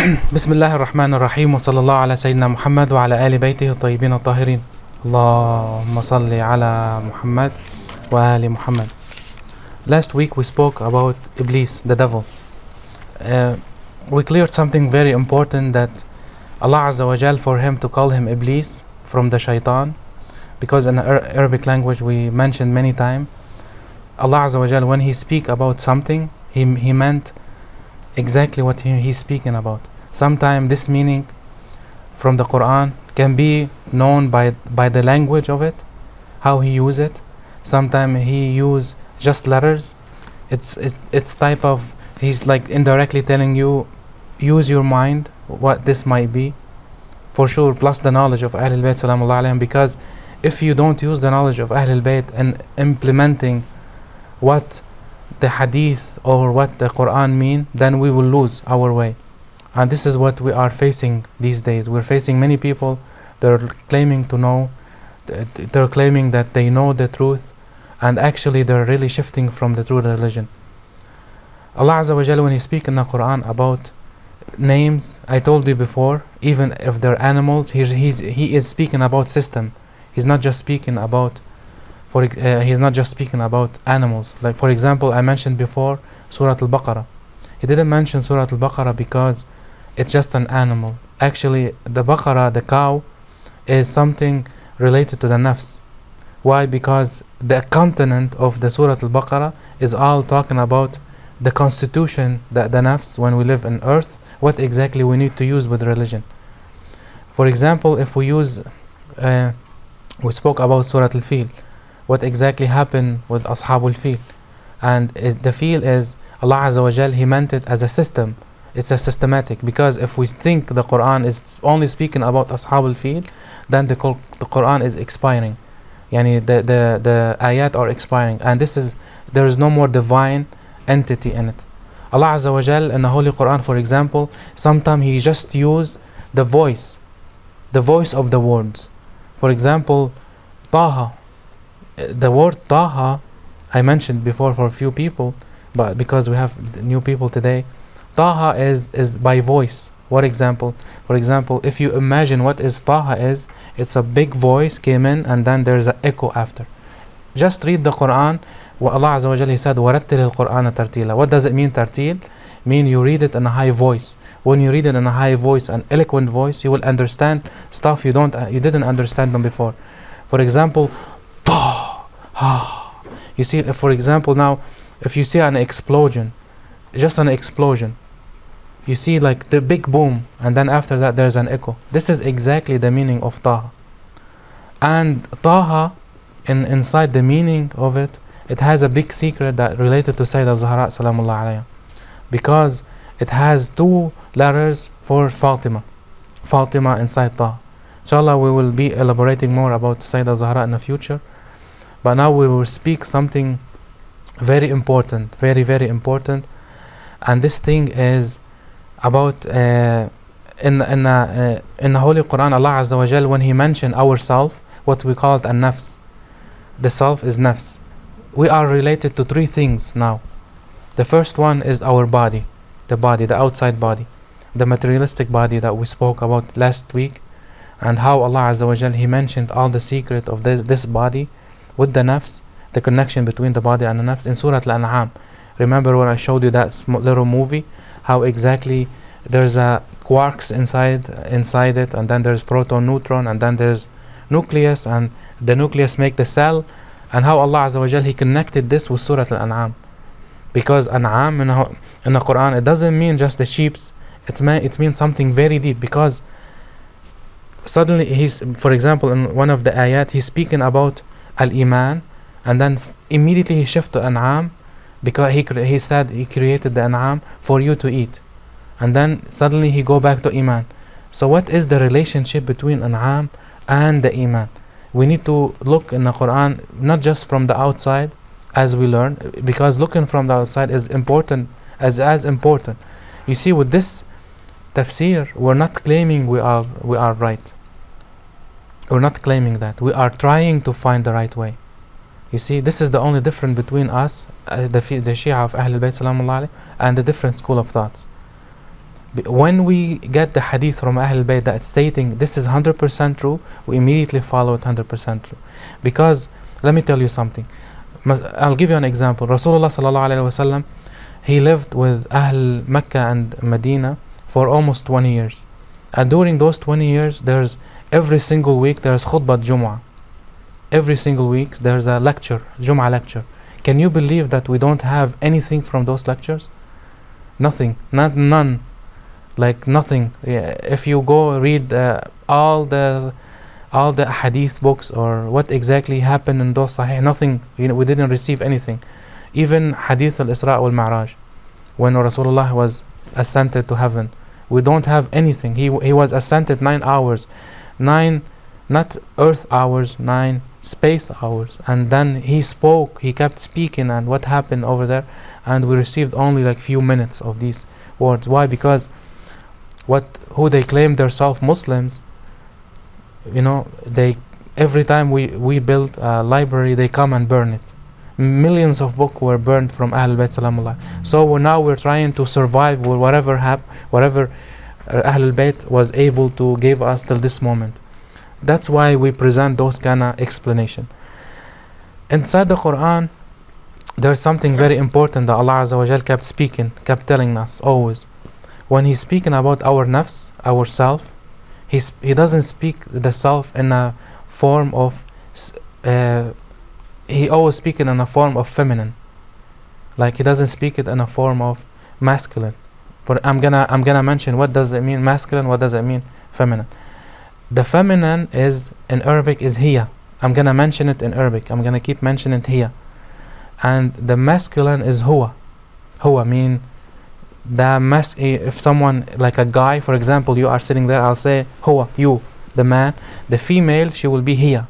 بسم الله الرحمن الرحيم وصلى الله على سيدنا محمد وعلى آل بيته الطيبين الطاهرين. اللهم صل على محمد وآل محمد. Last week we spoke about Iblis, the devil. We cleared something very important, that Allah Azza wa Jal, for him to call him Iblis from the shaitan, because in Arabic language we mentioned many times, Allah Azza wa Jal, when he speak about something, he meant exactly what he's speaking about. Sometimes this meaning from the Quran can be known by the language of it, how he use it. Sometimes he use just letters. It's type of, he's like indirectly telling you, use your mind, what this might be, for sure, plus the knowledge of Ahlul Bayt Salamullah alayhim, because if you don't use the knowledge of Ahlul Bayt and implementing what the hadith or what the Quran mean, then we will lose our way. And this is what we are facing these days. We're facing many people that are claiming to know, they're claiming that they know the truth, and actually they're really shifting from the true religion. Allah Azza wa Jalla, when he speaks in the Quran about names, I told you before, even if they're animals, he is speaking about system. He's not just speaking about he's not just speaking about animals. Like for example, I mentioned before Surah Al-Baqarah. He didn't mention Surah Al-Baqarah because it's just an animal. Actually, the Baqarah, the cow, is something related to the nafs. Why? Because the content of the Surah Al-Baqarah is all talking about the constitution, that the nafs, when we live on earth, what exactly we need to use with religion. For example, if we use, we spoke about Surah Al-Fil, what exactly happened with Ashabul Fil. And the Fil is, Allah Azza wa Jal, he meant it as a system. It's a systematic, because if we think the Quran is only speaking about Ashabul Fil, then the Quran is expiring. Yani the ayat are expiring, and there is no more divine entity in it. Allah Azza wa Jal in the Holy Quran, for example, sometimes he just use the voice of the words. For example, Taha. The word Taha, I mentioned before for a few people, but because we have new people today, Taha is by voice. What example? For example, if you imagine what is Taha is, it's a big voice came in and then there's an echo after. Just read the Quran. Allah Azza wa Jalla, he said, وَرَتِّلِ الْقُرْآنَ تَرْتِيلًا. What does it mean, tartil? Mean you read it in a high voice. When you read it in a high voice, an eloquent voice, you will understand stuff you didn't understand them before. For example, you see, for example, now if you see an explosion, just an explosion, you see like the big boom, and then after that there's an echo. This is exactly the meaning of Taha. And Taha, inside the meaning of it, it has a big secret that related to Sayyidah Zahra Salamullah alayha, because it has two letters for Fatima inside Taha. Inshallah, we will be elaborating more about Sayyidah Zahra in the future. But now we will speak something very important, very, very important. And this thing is about, in the Holy Quran, Allah Azza wa Jal, when he mentioned ourself, what we call it a nafs. The self is nafs. We are related to three things now. The first one is our body, the outside body, the materialistic body that we spoke about last week, and how Allah Azza wa Jal, he mentioned all the secret of this body with the nafs, the connection between the body and the nafs in Surah Al-An'am. Remember when I showed you that little movie, how exactly there's a quarks inside it, and then there's proton, neutron, and then there's nucleus, and the nucleus make the cell, and how Allah Azza wa Jal, he connected this with Surah Al-An'am. Because An'am in the Quran, it doesn't mean just the sheeps, it means something very deep, because suddenly for example, in one of the ayat, he's speaking about Al-Iman, and then immediately he shifted to An'am, because he said he created the An'am for you to eat, and then suddenly he go back to Iman. So what is the relationship between An'am and the Iman? We need to look in the Quran not just from the outside, as we learn, because looking from the outside is important, as important. You see, with this tafsir, we're not claiming we are right. We're not claiming that. We are trying to find the right way. You see, this is the only difference between us, the Shia of Ahlul Bayt Salamullah alayhi, and the different school of thoughts. When we get the hadith from Ahl Bayt that stating this is 100% true, we immediately follow it 100% true. Because let me tell you something. I'll give you an example. Rasulullah sallallahu alaihi wasallam, he lived with Ahl Mecca and Medina for almost 20 years. And during those 20 years, there's every single week there's khutbah Jum'ah. Every single week there's a lecture, Jum'ah lecture. Can you believe that we don't have anything from those lectures? Nothing, none. Like nothing. If you go read all the hadith books or what exactly happened in those sahih, nothing. We didn't receive anything. Even hadith al-Isra wal Mi'raj, when Rasulullah was ascended to heaven, we don't have anything. He was ascended 9 hours, 9 not earth hours, 9 space hours, and then he spoke. He kept speaking, and what happened over there, and we received only like few minutes of these words. Why? Because who they claim themselves Muslims, they every time we build a library, they come and burn it. Millions of books were burned from Ahl Bayt Salamullah. So now we're trying to survive with whatever Ahl Bayt was able to give us till this moment. That's why we present those kind of explanation. Inside the Quran, there's something very important that Allah Azza wa Jal kept telling us always. When He's speaking about our nafs, ourself, He doesn't speak the self in a form of He always speaking in a form of feminine. Like He doesn't speak it in a form of masculine. I'm gonna mention what does it mean masculine, what does it mean feminine. The feminine is in Arabic is hiya. I'm gonna mention it in Arabic. I'm gonna keep mentioning it here. And the masculine is huwa. Huwa mean if someone like a guy, for example, you are sitting there, I'll say huwa, you, the man. The female, she will be hiya.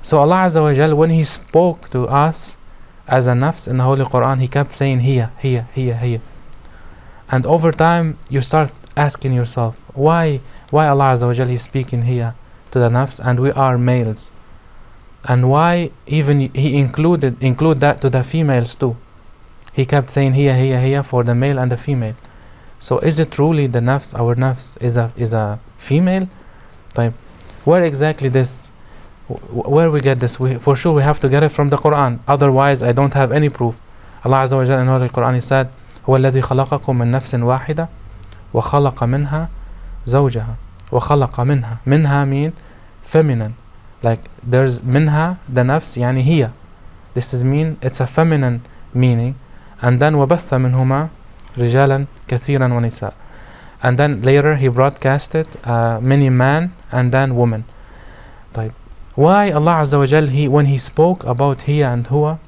So Allah Azza wa Jal, when He spoke to us as a nafs in the Holy Quran, He kept saying hiya, hiya, hiya, hiya. And over time you start asking yourself, why Allah Azza wa Jal He's speaking here to the nafs and we are males, and why even He include that to the females too. He kept saying here for the male and the female. So is it truly the nafs, our nafs is a female? Like, where exactly this, where we get this? For sure we have to get it from the Quran, otherwise I don't have any proof. Allah Azza wa Jal in the Holy Quran He said, هو الذي خلقكم من نفس واحدة وخلق منها زوجها وخلق منها mean feminine. Like there's منها the nafs يعني هي. This is mean it's a feminine meaning. And then وبث منهما رجالا كثيرا ونساء. And then later He broadcasted many man and then woman. طيب, why Allah Azza wa Jal when He spoke about hiya and huwa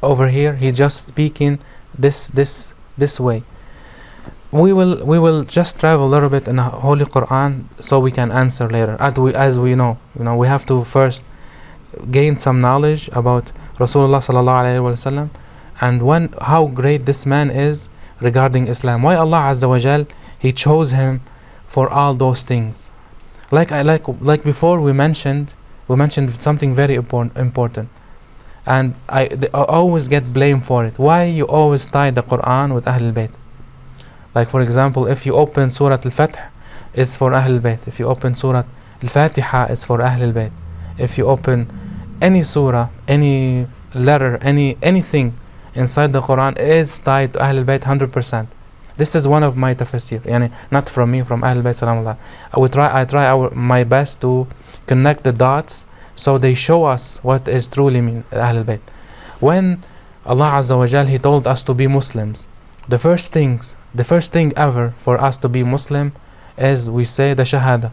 over here, He just speaking this way. We will just travel a little bit in the Holy Quran so we can answer later. As we know, we have to first gain some knowledge about Rasulullah sallallahu alaihi wasallam and how great this man is regarding Islam. Why Allah Azza wa Jal He chose him for all those things. Like before we mentioned something very important. And I always get blamed for it. Why you always tie the Quran with Ahl Bayt? Like for example, if you open Surah Al-Fath, it's for Ahl Bayt. If you open Surah Al-Fatiha, it's for Ahl Bayt. If you open any surah, any letter, anything inside the Quran, it's tied to Ahl Bayt 100%. This is one of my tafsir, yani not from me, from Ahl Bayt Salamullah. I try my best to connect the dots so they show us what is truly mean Ahl Bayt. When Allah Azza wa Jal He told us to be Muslims, the first thing ever for us to be Muslim is we say the Shahada.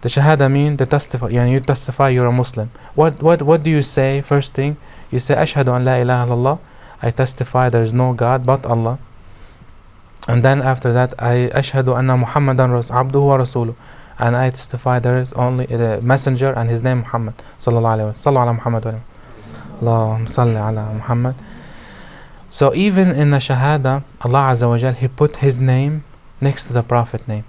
The Shahada mean the testify. You testify you're a Muslim. What do you say first thing? You say Ashhadu an la ilaha illallah. I testify there is no God but Allah. And then after that I Ashhadu anna Muhammadan abduhu wa rasuluh. And I testify there is only the messenger and his name Muhammad sallallahu alaihi wasallam. Sallu ala Muhammad wa Allahumma salli ala Muhammad. So even in the Shahada, Allah Azza wa Jal He put His name next to the Prophet name.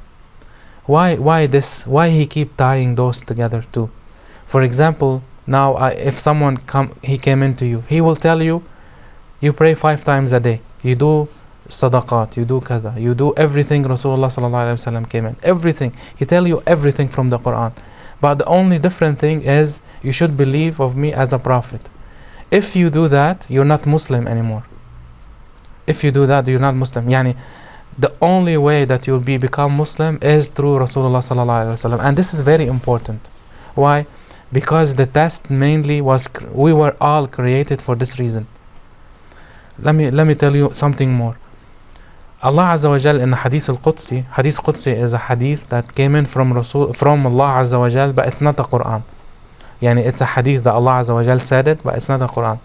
Why this? Why He keep tying those together too? For example, now if someone came into you, he will tell you, you pray 5 times a day. You do sadaqat, you do kaza, you do everything Rasulullah sallallahu alaihi wasallam came in. Everything. He tell you everything from the Quran. But the only different thing is you should believe of me as a prophet. If you do that, you're not Muslim anymore. If you do that, you're not Muslim. Yani, the only way that you'll become Muslim is through Rasulullah sallallahu alaihi wasallam. And this is very important. Why? Because the test mainly was, we were all created for this reason. Let me tell you something more. Allah Azza wa Jal in the Hadith al-Qudsi, Hadith Qudsi is a hadith that came in from Allah Azza wa Jal, but it's not a Quran. Yani it's a hadith that Allah Azza wa Jal said it, but it's not a Quran.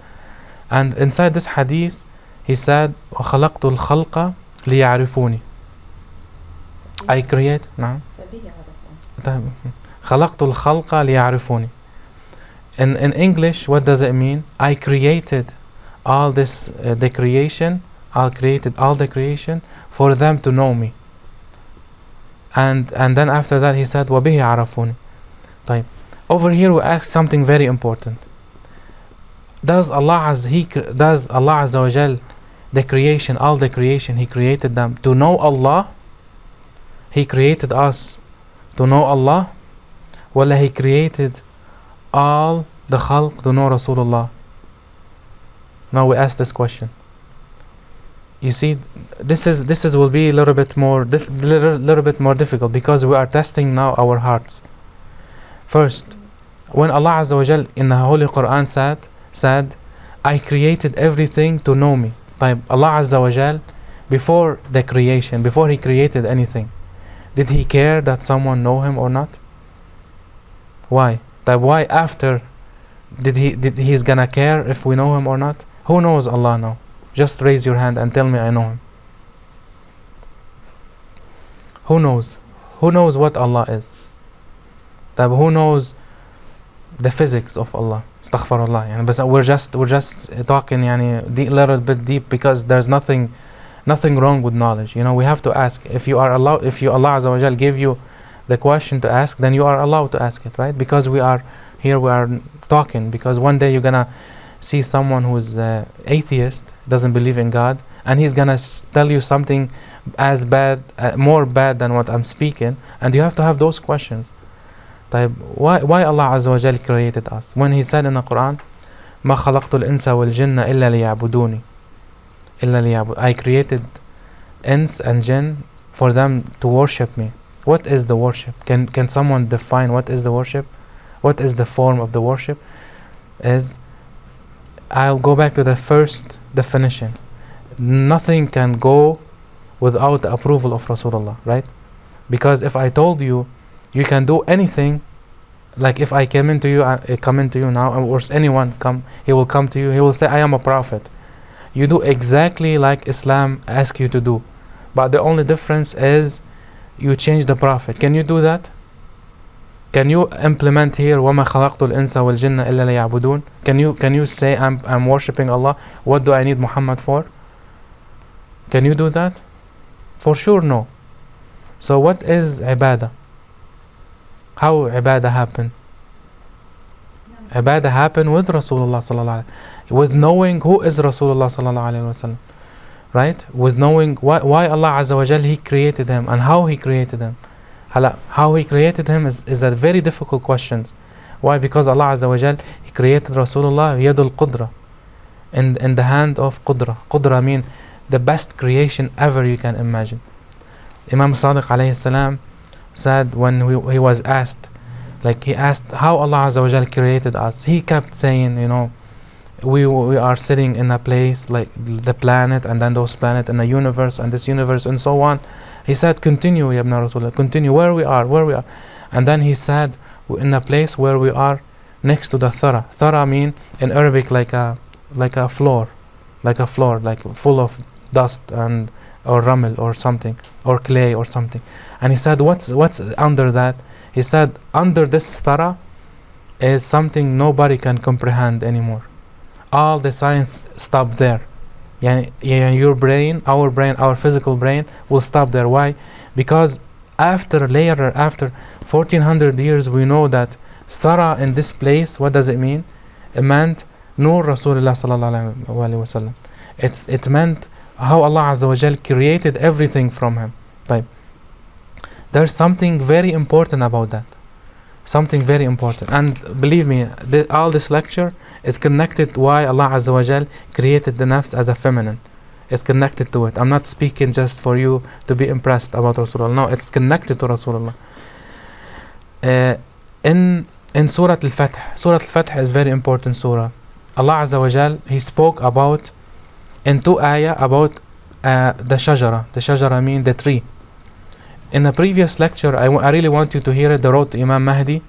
And inside this hadith, He said, وَخَلَقْتُ الْخَلْقَ لِيَعْرِفُونِ. I create, نعم. خَلَقْتُ الْخَلْقَ لِيَعْرِفُونِ. In English, what does it mean? I created all this, the creation, I created all the creation for them to know me. And then after that he said, وَبِهِ عَرَفُونِ. طيب. Over here we ask something very important. Does Allah Azza wa Jal, the creation, all the creation, He created them to know Allah? He created us to know Allah? Wala He created all the khalq to know Rasulullah? Now we ask this question. You see, this will be a little bit more difficult because we are testing now our hearts. First, when Allah Azza wa Jal in the Holy Quran said, I created everything to know me. طيب, Allah Azza wa Jal, before the creation, before He created anything, did He care that someone know Him or not? Why? طيب, why after did He's gonna care if we know Him or not? Who knows Allah now? Just raise your hand and tell me I know Him. Who knows? Who knows what Allah is? طيب, who knows the physics of Allah? Astaghfirullah. Yani, but we're just talking yani, little bit deep because there's nothing wrong with knowledge. You know, we have to ask. If Allah Azza wa Jal gave you the question to ask, then you are allowed to ask it, right? Because we are here, we are talking. Because one day you're gonna see someone who's atheist, doesn't believe in God, and he's gonna tell you something as bad, more bad than what I'm speaking, and you have to have those questions. طيب, why Allah Azza wa Jal created us? When He said in the Quran, ما خلقت الإنس والجن إلا ليعبدوني. I created ins and jinn for them to worship me. What is the worship? Can someone define what is the worship? What is the form of the worship? I'll go back to the first definition. Nothing can go without the approval of Rasulullah, right? Because if I told you, you can do anything, like if I come into you now, or anyone come, he will come to you, he will say, I am a prophet. You do exactly like Islam asks you to do. But the only difference is you change the prophet. Can you do that? Can you implement here وَمَا خَلَقْتُ الْإِنسَ وَالْجِنَّ إِلَّا لِيَعْبُدُونَ? Can you say I'm worshipping Allah? What do I need Muhammad for? Can you do that? For sure no. So what is ibadah? How ibadah happen? Ibadah happen with Rasulullah sallallahu alaihi wasallam, with knowing who is Rasulullah sallallahu alaihi wasallam, right? With knowing why Allah Azza wa Jal He created him and how He created him. How He created him is a very difficult question. Why? Because Allah Azza wa Jal He created Rasulullah yadul qudra, in the hand of qudra. Qudra mean the best creation ever you can imagine. Imam Sadiq alayhi salam said when he was asked, like he asked how Allah Azza wa Jal created us, he kept saying, you know, we are sitting in a place like the planet, and then those planets in the universe, and this universe, and so on. He said, continue, Ya Ibn Rasulullah, continue where we are. And then he said, in a place where we are next to the thara. Thara mean in Arabic like a floor, like full of dust and or ramel or something, or clay or something. And he said, what's under that? He said, under this thara is something nobody can comprehend anymore. All the science stopped there. Your brain, our physical brain will stop there. Why? Because after 1400 years, we know that thara in this place, what does it mean? It meant Nur Rasulullah sallallahu alaihi wasallam. It meant how Allah Azza wa Jal created everything from him. طيب. There's something very important about that. Something very important. And believe me, all this lecture is connected why Allah Azza wa Jal created the nafs as a feminine. It's connected to it. I'm not speaking just for you to be impressed about Rasulullah. No, it's connected to Rasulullah. In Surah Al-Fath, Surah Al-Fath is very important surah. Allah Azza wa Jal, He spoke about in 2 ayah about the shajara mean the tree. In a previous lecture, I really want you to hear it, the road to Imam Mahdi,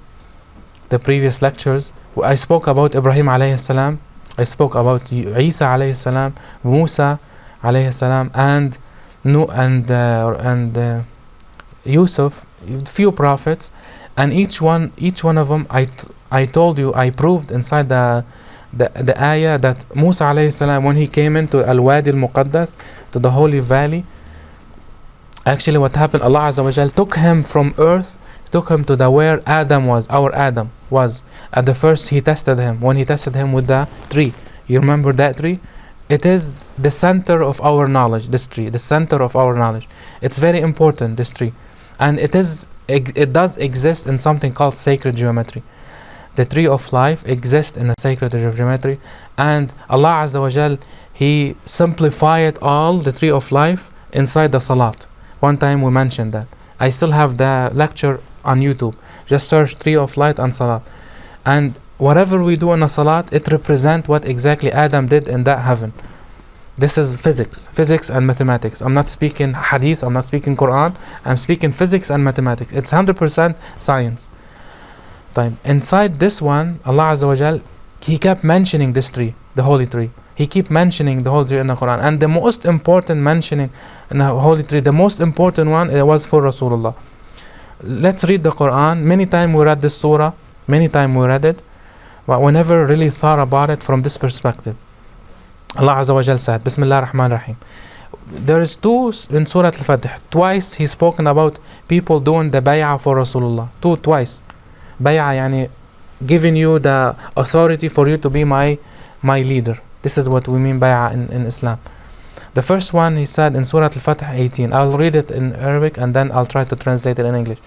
the previous lectures, I spoke about Ibrahim alayhi salam, I spoke about Isa alayhi salam, Musa alayhi salam, and Yusuf, few prophets, and each one of them, I told you, I proved inside the ayah that Musa alayhi salam, when he came into Al-Wadi Al-Muqaddas, to the holy valley, actually what happened, Allah Azza wa Jal took him from earth, took him to the where Adam was, our Adam was. At the first he tested him, when he tested him with the tree. You remember that tree? It is the center of our knowledge, this tree, the center of our knowledge. It's very important, this tree. And it does exist in something called sacred geometry. The tree of life exists in a sacred geometry, and Allah Azza wa Jal, He simplified all the tree of life inside the salat. One time we mentioned that. I still have the lecture on YouTube. Just search tree of light and salat. And whatever we do in a salat, it represents what exactly Adam did in that heaven. This is physics and mathematics. I'm not speaking hadith, I'm not speaking Quran, I'm speaking physics and mathematics. It's 100% science. Inside this one, Allah Azza wa Jal, He kept mentioning this tree, the holy tree. He keep mentioning the holy tree in the Quran. And the most important mentioning in the holy tree, the most important one, it was for Rasulullah. Let's read the Quran. Many times we read this surah, many times we read it, but we never really thought about it from this perspective. Allah Azza wa Jal said, Bismillah ar-Rahman ar-Rahim. There is 2 in Surah Al-Fatih. Twice He spoken about people doing the bay'ah for Rasulullah. Twice. Bay'ah yani giving you the authority for you to be my leader. This is what we mean bay'ah in Islam. The first one He said in Surah Al-Fatih 18. I'll read it in Arabic and then I'll try to translate it in English.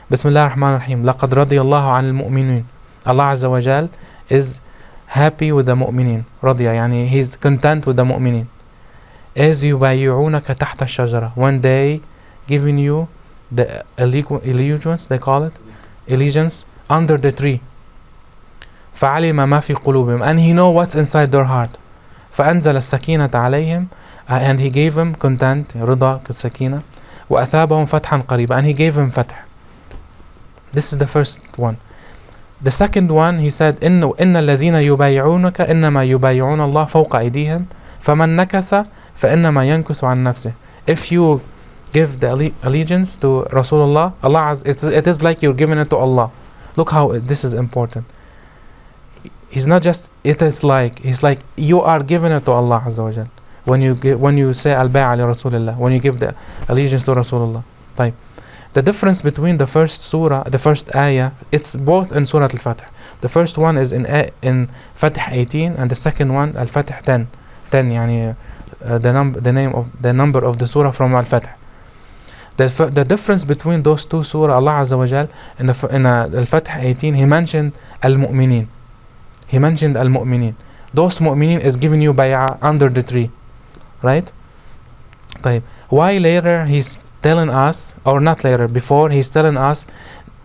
Bismillah ar-Rahman ar-Rahim. لَقَدْ رَضِيَ اللَّهُ عَنِ الْمُؤْمِنِينَ. Allah Azza wa Jal is happy with the mu'minin. رضيا يعني He's content with the mu'minin. إِذْ يُبَايِعُونَكَ تَحْتَ الشَّجَرَةِ. When they giving you the allegiance, they call it allegiance, under the tree. فَعَلِمَ مَا فِي قُلُوبِهِمْ. And He know what's inside their heart. فَأَنزَلَ السَّكِينَةَ عَلَيْهِمْ. And He gave them content, رضا كالسكينة. وَأَثَابَهُمْ فَتْحًا قَرِيبًا. And He gave them fath. This is the first one. The second one, He said, إِنَّ الَّذِينَ يُبَايِعُونَكَ إِنَّمَا يُبَايِعُونَ اللَّهَ فَوْقَ أَيْدِيهِمْ فَمَنْ نَكَثَ فَإِنَّمَا يَنْكُثُ عَنْ نَفْسِهِ. If you give the allegiance to Rasulullah, it is like you're giving it to Allah. Look how this is important. He's not just, He's like you are giving it to Allah Azza wa Jal. When you say al-bay'a li Rasulullah, when you give the allegiance to Rasulullah. طيب. The difference between the first surah, the first ayah, it's both in Surah Al-Fatih. The first one is in Fatih 18, and the second one Al-Fatih 10. 10 يعني the number of the surah from Al-Fatih. The difference between those 2 surah, Allah Azza wa Jal, in Al-Fatih 18, He mentioned Al-Mu'minin. He mentioned Al-Mu'minin. Those Mu'minin is giving you bay'ah under the tree. Right? طيب. Why later He's telling us, or not later, before He's telling us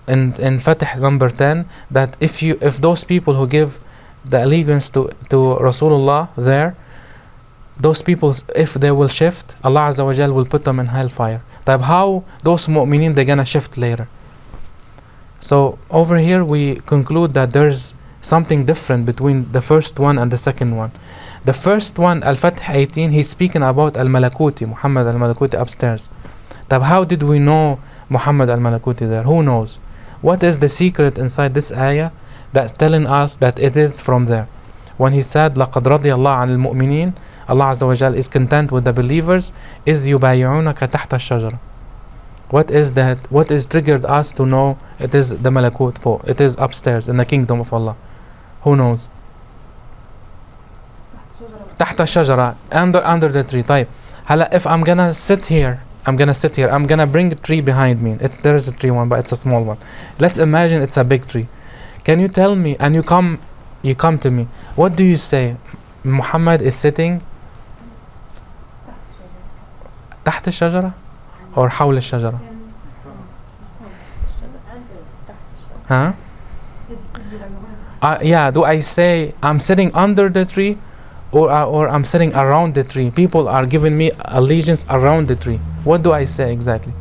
in Fatih number 10 that if those people who give the allegiance to Rasulullah there, those people, if they will shift, Allah Azza wa Jal will put them in hellfire. طيب, how those mu'mineen they're gonna shift later? So over here we conclude that there's something different between the first one and the second one. The first one, Al-Fatih 18, He's speaking about Al-Malakuti, Mohamed Al-Malakuti upstairs. طيب, how did we know Mohamed Al-Malakuti there? Who knows? What is the secret inside this ayah that telling us that it is from there? When He said لَقَدْ رَضِيَ اللَّهُ عَنِ الْمُؤْمِنِينَ, Allah Azza wa Jal is content with the believers. إِذْ يُبَايِعُونَكَ تَحْتَ الشَّجَرَةِ. What is that? What is triggered us to know it is the Malakut for? It is upstairs in the kingdom of Allah. Who knows? تحت الشجرة, under the tree. طيب. هلا if I'm gonna sit here, I'm gonna bring a tree behind me. There is a tree one, but it's a small one. Let's imagine it's a big tree. Can you tell me, and you come to me, what do you say? Muhammad is sitting تحت الشجرة or حول الشجرة? Huh? Yeah, do I say I'm sitting under the tree or I'm sitting around the tree? People are giving me allegiance around the tree. What do I say exactly?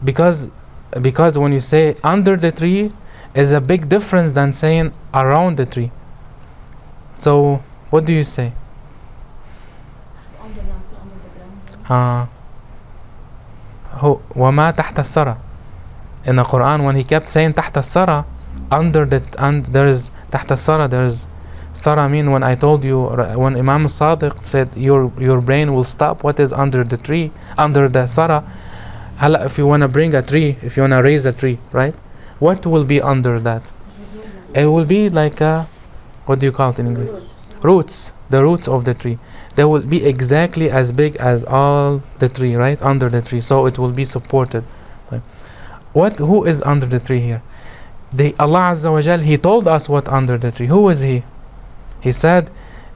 Because when you say under the tree is a big difference than saying around the tree. So what do you say? وما تحت الثرى. In the Quran, when he kept saying تحت الثرى, there is تحت الثرى, there is ثرى mean, when I told you, when Imam Sadiq said your brain will stop, what is under the tree, under the ثرى. هلا if you want to bring a tree, if you want to raise a tree, right, what will be under that? It will be like what do you call it in English? Roots. The roots of the tree. They will be exactly as big as all the tree, right, under the tree. So it will be supported. Who is under the tree here? Allah Azza wa Jal, He told us what under the tree. Who is He? He said,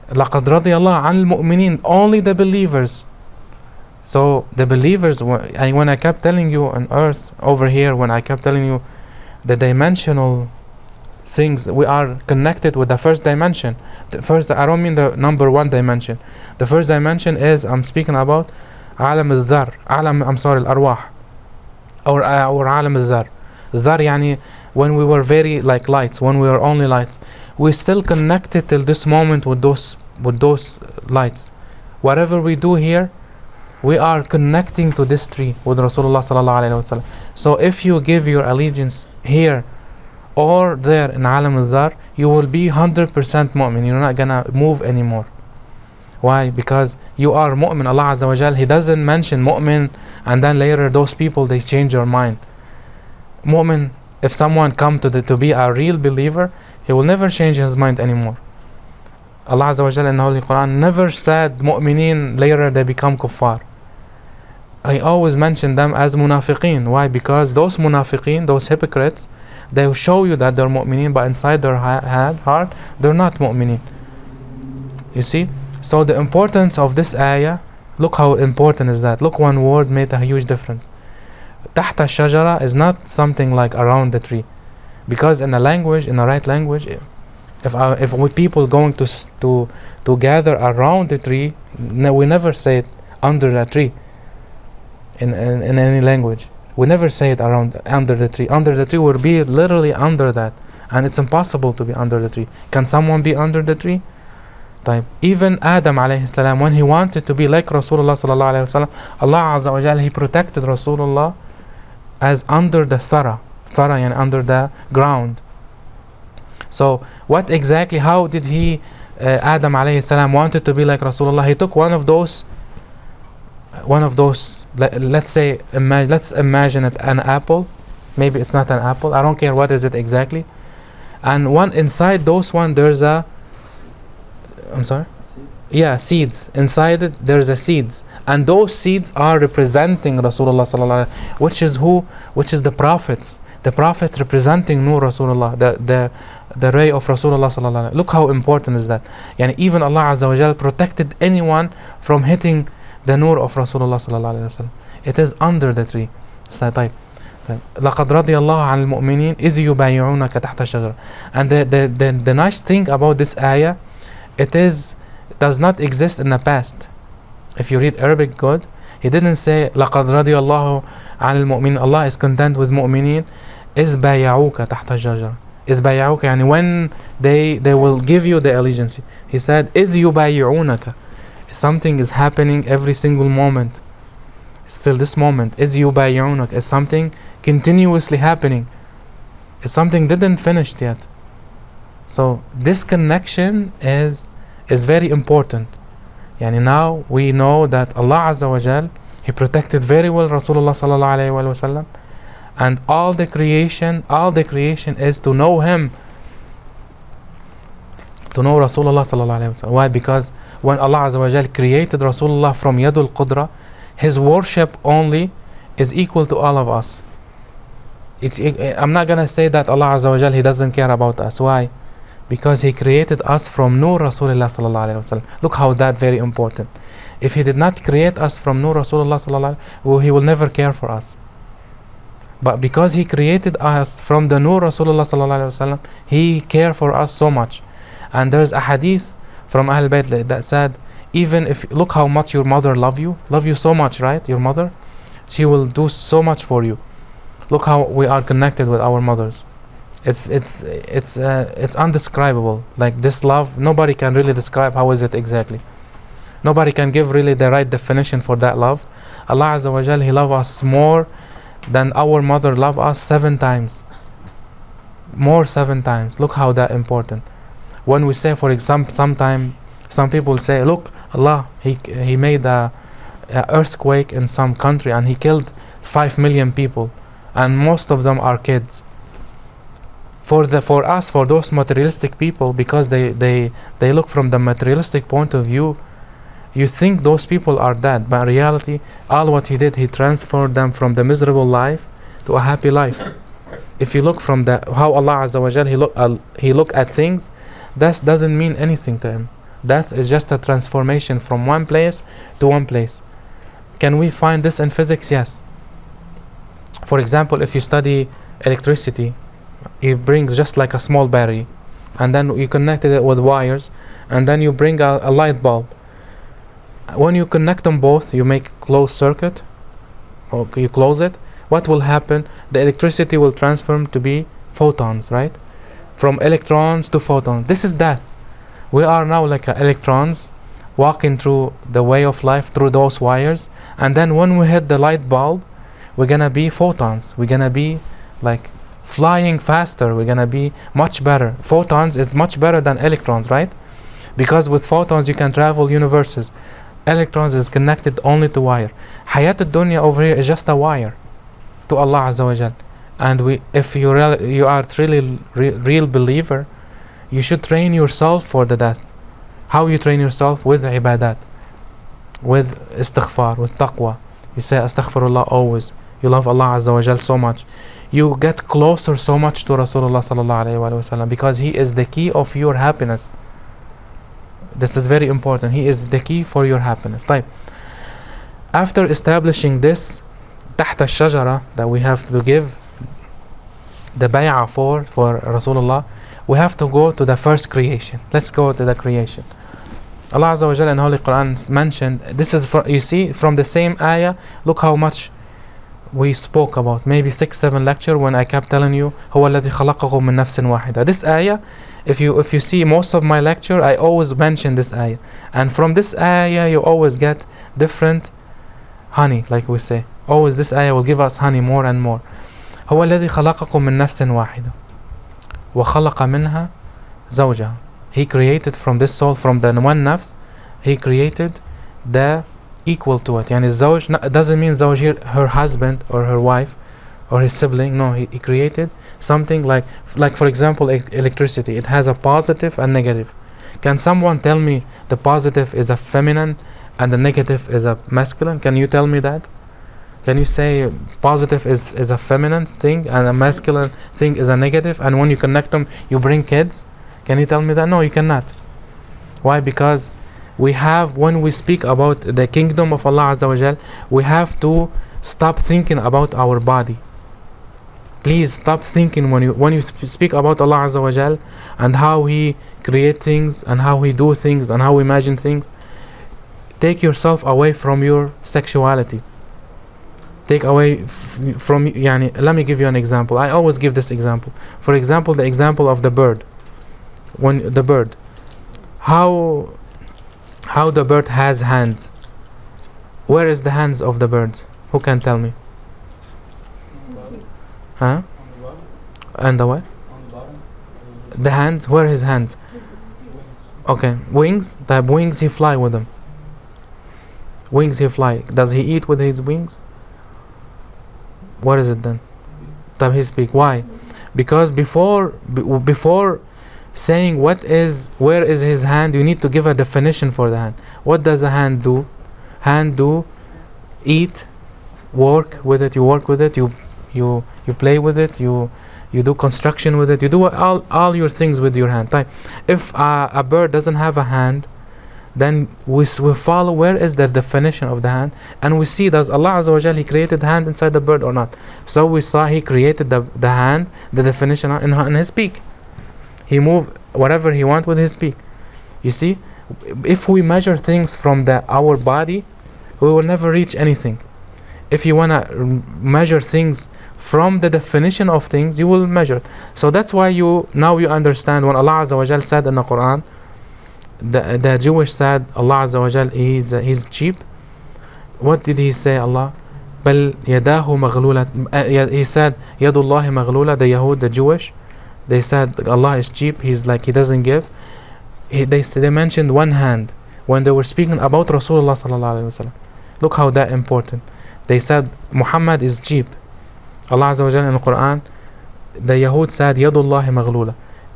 لَقَدْ رَضِيَ اللَّهُ عَنِ الْمُؤْمِنِينَ, only the believers. So the believers, when I kept telling you on earth over here, when I kept telling you the dimensional things, we are connected with the first dimension. The first, I don't mean the number one dimension. The first dimension is, I'm speaking about عالم الذر, الأرواح, or عالم الذر. الذر يعني when we were very like lights, when we were only lights, we still connected till this moment with those lights. Whatever we do here, we are connecting to this tree with Rasulullah sallallahu alaihi wasallam. So if you give your allegiance here or there in Alam al-Dhar, you will be 100% mu'min. You're not gonna move anymore. Why? Because you are mu'min. Allah Azza wa Jal, He doesn't mention mu'min and then later those people, they change your mind. Mu'min, if someone come to be a real believer, he will never change his mind anymore. Allah Azza wa Jal in the Holy Quran never said mu'mineen, later they become kuffar. He always mentioned them as munafiqeen. Why? Because those munafiqeen, those hypocrites, they will show you that they're mu'mineen, but inside their heart, they're not mu'mineen. You see? So the importance of this ayah, look how important is that. Look, one word made a huge difference. تحت الشجرة is not something like around the tree. Because in a language, in the right language, if with people going to gather around the tree, we never say it under the tree. In any language, we never say it under the tree. Under the tree will be literally under that, and it's impossible to be under the tree. Can someone be under the tree? Even Adam alayhi salam, when he wanted to be like Rasulullah sallallahu alayhi wasallam, Allah Azza wa Jal, He protected Rasulullah as under the thara and under the ground. So what exactly, how did he Adam alayhi salam wanted to be like Rasulullah? He took one of those let's say, let's imagine it an apple. Maybe it's not an apple, I don't care what is it exactly. And one inside those one, there's a seeds. Inside it there's a seeds, and those seeds are representing Rasulullah sallallahu alaihi wasallam, which is the prophets. The prophet representing Nur Rasulullah, the ray of Rasulullah sallallahu alaihi wasallam. Look how important is that. Yani even Allah Azza wa Jal protected anyone from hitting the Nur of Rasulullah sallallahu alaihi wasallam. It is under the tree. طيب. لقد رضي الله عن المؤمنين إذ يبايعونك تحت الشجرة. And the nice thing about this ayah, it does not exist in the past. If you read Arabic good, He didn't say لقد رضي الله عن المؤمنين, Allah is content with mu'mineen, إذ بايعوك تحت الشجرة. إذ بايعوك يعني when they will give you the allegiance. He said إذ يبايعونك. Something is happening every single moment. Still this moment, إذ يبايعونك, is something continuously happening. It's something didn't finish yet. So this connection is very important. Yani now we know that Allah Azza wa Jal, He protected very well Rasulullah sallallahu alayhi wa sallam, and all the creation is to know him, to know Rasulullah sallallahu alayhi wa sallam. Why? Because when Allah Azza wa Jal created Rasulullah from Yadul Qudra, his worship only is equal to all of us. I'm not gonna say that Allah Azza wa Jal, He doesn't care about us. Why? Because He created us from Nur Rasulullah sallallahu alaihi wasallam. Look how that very important. If He did not create us from Nur Rasulullah sallallahu alaihi wasallam, He will never care for us. But because He created us from the Nur Rasulullah sallallahu alaihi wasallam, He cared for us so much. And there's a hadith from Ahl Bayt that said, even if, look how much your mother love you so much, right? Your mother, she will do so much for you. Look how we are connected with our mothers. It's undescribable. Like this love, nobody can really describe how is it exactly. Nobody can give really the right definition for that love. Allah Azza wa Jal, He loves us more than our mother love us 7 times. More 7 times. Look how that important. When we say, for example, some people say, look, Allah, He made a earthquake in some country and He killed 5 million people, and most of them are kids. For us, for those materialistic people, because they look from the materialistic point of view, you think those people are dead, but in reality, all what He did, He transferred them from the miserable life to a happy life. If you look from how Allah Azza wa Jal, He look at things, that doesn't mean anything to Him. Death is just a transformation from one place to one place. Can we find this in physics? Yes. For example, if you study electricity, you bring just like a small battery, and then you connected it with wires, and then you bring a light bulb. When you connect them both, you make closed circuit, or you close it. What will happen? The electricity will transform to be photons, right? From electrons to photons. This is death. We are now like electrons walking through the way of life through those wires, and then when we hit the light bulb, we're gonna be photons. We're gonna be like flying faster. We're gonna be much better. Photons is much better than electrons, right? Because with photons you can travel universes. Electrons is connected only to wire. Hayat al-dunya over here is just a wire to Allah Azza wa Jal. And if you are really real believer, you should train yourself for the death. How you train yourself? With ibadat, with istighfar, with taqwa. You say astaghfirullah always. You love Allah Azza wa Jal so much. You get closer so much to Rasulullah sallallahu alayhi wa sallam, because He is the key of your happiness. This is very important. He is the key for your happiness. طيب. After establishing this تحت الشجرة that we have to give the bay'ah for Rasulullah, we have to go to the first creation. Let's go to the creation. Allah Azza wa Jalla in Holy Quran mentioned, this is you see from the same ayah. Look how much we spoke about, maybe 6-7 lecture when I kept telling you هو الذي خلقكم من نفس واحدة. This ayah, if you see most of my lecture, I always mention this ayah, and from this ayah you always get different honey, like we say. Always this ayah will give us honey more and more. هو الذي خلقكم من نفس واحدة وخلق منها زوجها. He created from this soul, from the one nafs, He created the equal to it. يعني الزوج doesn't mean زوج here her husband or her wife or his sibling. No, he created something like for example electricity. It has a positive and negative. Can someone tell me the positive is a feminine and the negative is a masculine? Can you tell me that? Can you say positive is a feminine thing and a masculine thing is a negative, and when you connect them you bring kids? Can you tell me that? No, you cannot. Why? Because we have, when we speak about the kingdom of Allah Azza wa Jal, we have to stop thinking about our body. Please stop thinking when you speak about Allah Azza wa Jal and how He create things and how He do things and how He imagine things. Take yourself away from your sexuality. Take away from let me give you an example. I always give this example. For example, the example of the bird. When the bird, how the bird has hands. Where is the hands of the bird? Who can tell me? Huh? And the what? The hands. Where are his hands? Okay, wings. The wings, he fly with them. Wings, he fly. Does he eat with his wings? What is it then? He speak. Why? Because before saying where is his hand, you need to give a definition for the hand. What does a hand do? Hand do eat, work with it, you work with it, you play with it, you do construction with it, you do all your things with your hand. If a bird doesn't have a hand, then we follow where is the definition of the hand, and we see, does Allah Azza wa Jal, He created the hand inside the bird or not? So we saw He created the hand, the definition in His beak. He moved whatever He wants with His beak. You see, if we measure things from our body, we will never reach anything. If you want to measure things from the definition of things, you will measure. So that's why now you understand when Allah Azza wa Jal said in the Quran, the Jewish said Allah Azza wa Jal, he's cheap. What did He say, Allah? بل يداه مغلولة. He said يد الله مغلولة. The Yahud, the Jewish, they said Allah is cheap, He's like He doesn't give. They mentioned one hand when they were speaking about Rasulullah sallallahu alaihi wasallam. Look how that important. They said Mohammed is cheap. Allah Azza wa Jalla in the Quran, the Yahud said Yadullah Maghlula.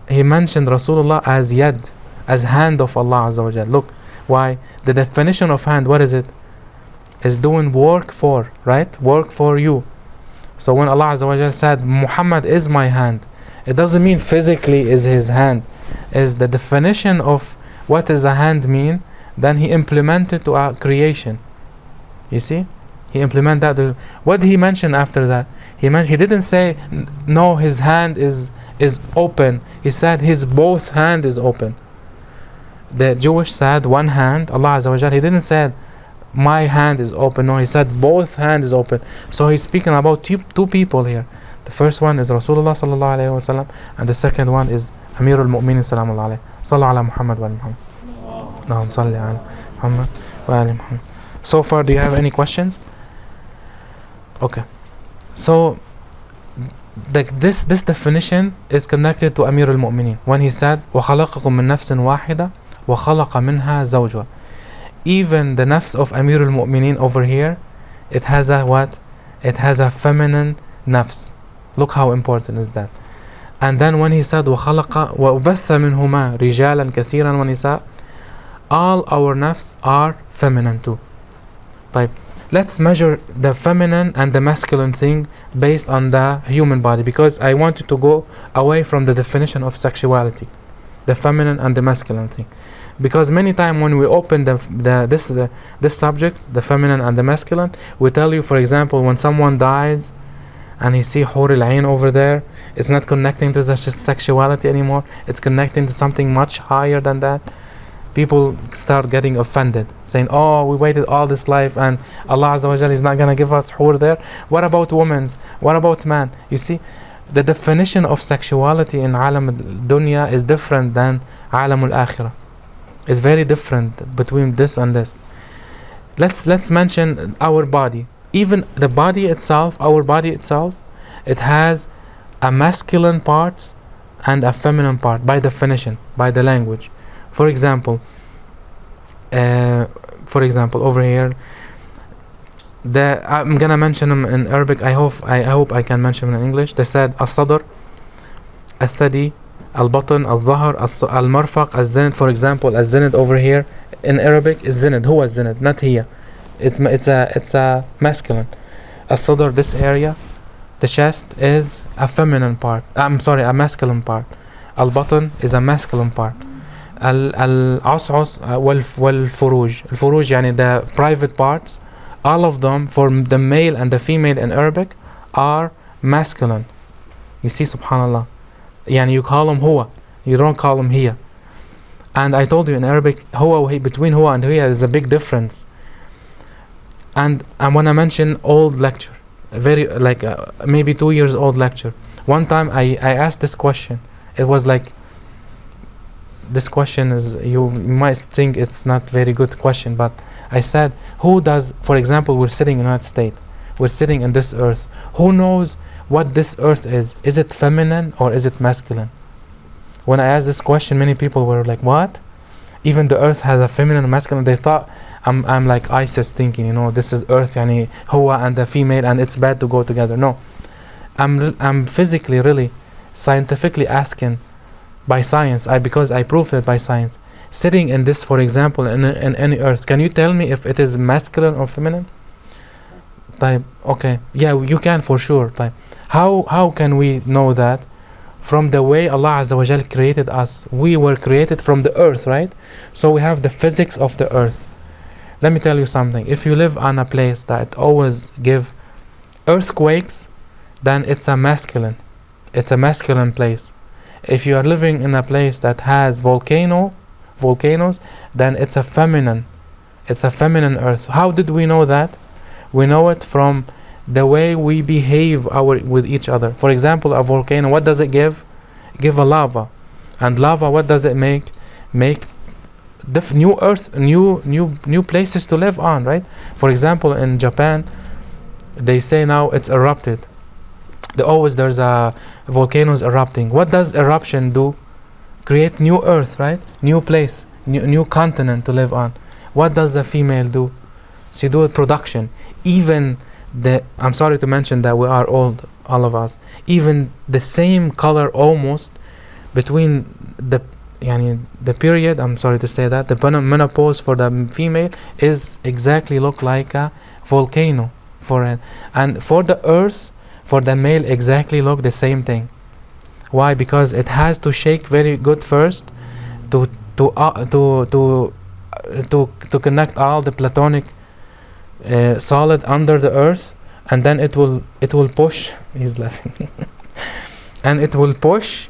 He mentioned Rasulullah as Yad, as hand of Allah Azza wa Jalla. Look, why? The definition of hand, what is it? Is doing work for, right? Work for you. So when Allah Azza wa Jalla said Muhammad is my hand, it doesn't mean physically is his hand. Is the definition of what does a hand mean, then He implemented to our creation. You see? He implemented that. What He mentioned after that? He didn't say no, his hand is open. He said his both hand is open. The Jewish said one hand, Allah Azza wa Jalla. He didn't say my hand is open. No, He said both hand is open. So He's speaking about two people here. The first one is Rasulullah sallallahu alaihi wasallam, and the second one is Amirul Mu'minin sallallahu alaihi. Sallu ala Muhammad wa ali Muhammad. Allahumma salli ala Muhammad wa ali Muhammad. So far, do you have any questions? Okay. So this definition is connected to Amir al-Mu'minin when he said وَخَلَقَكُم مِّن نَفْسٍ وَاحِدَةٍ وَخَلَقَ مِنْهَا زَوْجَهَا. Even the nafs of Amir al-Mu'minin over here, it has a what? It has a feminine nafs. Look how important is that. And then when he said وَخَلَقَ وَبَثَّ مِنْهُمَا رِجَالًا كَثِيرًا وَنِسَاءً, all our nafs are feminine too. Let's measure the feminine and the masculine thing based on the human body, because I wanted to go away from the definition of sexuality, the feminine and the masculine thing. Because many times when we open this subject, the feminine and the masculine, we tell you, for example, when someone dies and you see Hur al-Ain over there, it's not connecting to the sexuality anymore, it's connecting to something much higher than that. People start getting offended, saying, oh, we waited all this life and Allah Azza wa Jalla is not going to give us hur there. What about women? What about man? You see, the definition of sexuality in alam al-dunya is different than alam al-akhirah. It's very different between this and this. Let's mention our body. Even the body itself, our body itself, it has a masculine part and a feminine part by definition, by the language. For example, over here, I'm gonna mention them in Arabic. I hope I can mention them in English. They said as-sadr, al-thadi, al-batn, al-dhahr, al-marfaq, al-zinad. For example, al-zinad over here in Arabic is zinad. Who is zinad? Not here. It's a masculine. As-sadr, this area, the chest is a feminine part. A masculine part. Al-batn is a masculine part. Al-as'as wal-furuj. Al-furuj, yani the private parts, all of them for the male and the female in Arabic are masculine. You see, subhanallah. Yani you call them huwa, you don't call them hiya. And I told you in Arabic, between huwa and hiya there's a big difference. And I want to mention old lecture, maybe 2 years old lecture. One time I asked this question. It was like, this question is, you might think it's not very good question, but I said, for example, we're sitting in United States, we're sitting in this earth. Who knows what this earth is? Is it feminine or is it masculine? When I asked this question, many people were like, what? Even the earth has a feminine and masculine. They thought I'm like ISIS thinking, this is earth, yani huwa and the female, and it's bad to go together. No, I'm physically, really, scientifically asking, by science. Because I proved it by science. Sitting in this, for example, in any earth, can you tell me if it is masculine or feminine? Type. Okay, yeah, you can for sure. Type. How can we know that? From the way Allah Azza wa Jal created us. We were created from the earth, right? So we have the physics of the earth. Let me tell you something. If you live on a place that always give earthquakes, then it's a masculine place. If you are living in a place that has volcanoes, then it's a feminine earth. How did we know that? We know it from the way we behave with each other. For example, a volcano, what does it give? Give a lava. And lava, what does it make? Make new earth, new places to live on, right? For example, in Japan, they say now it's erupted. There's a volcanoes erupting. What does eruption do? Create new earth, right? New place, new continent to live on. What does the female do? She do production. Even I'm sorry to mention that we are old, all of us. Even the same color almost between the period, I'm sorry to say that, the menopause for the female is exactly look like a volcano for it. And for the earth, for the male, exactly look the same thing. Why? Because it has to shake very good first to connect all the platonic solid under the earth, and then it will push. He's laughing. And it will push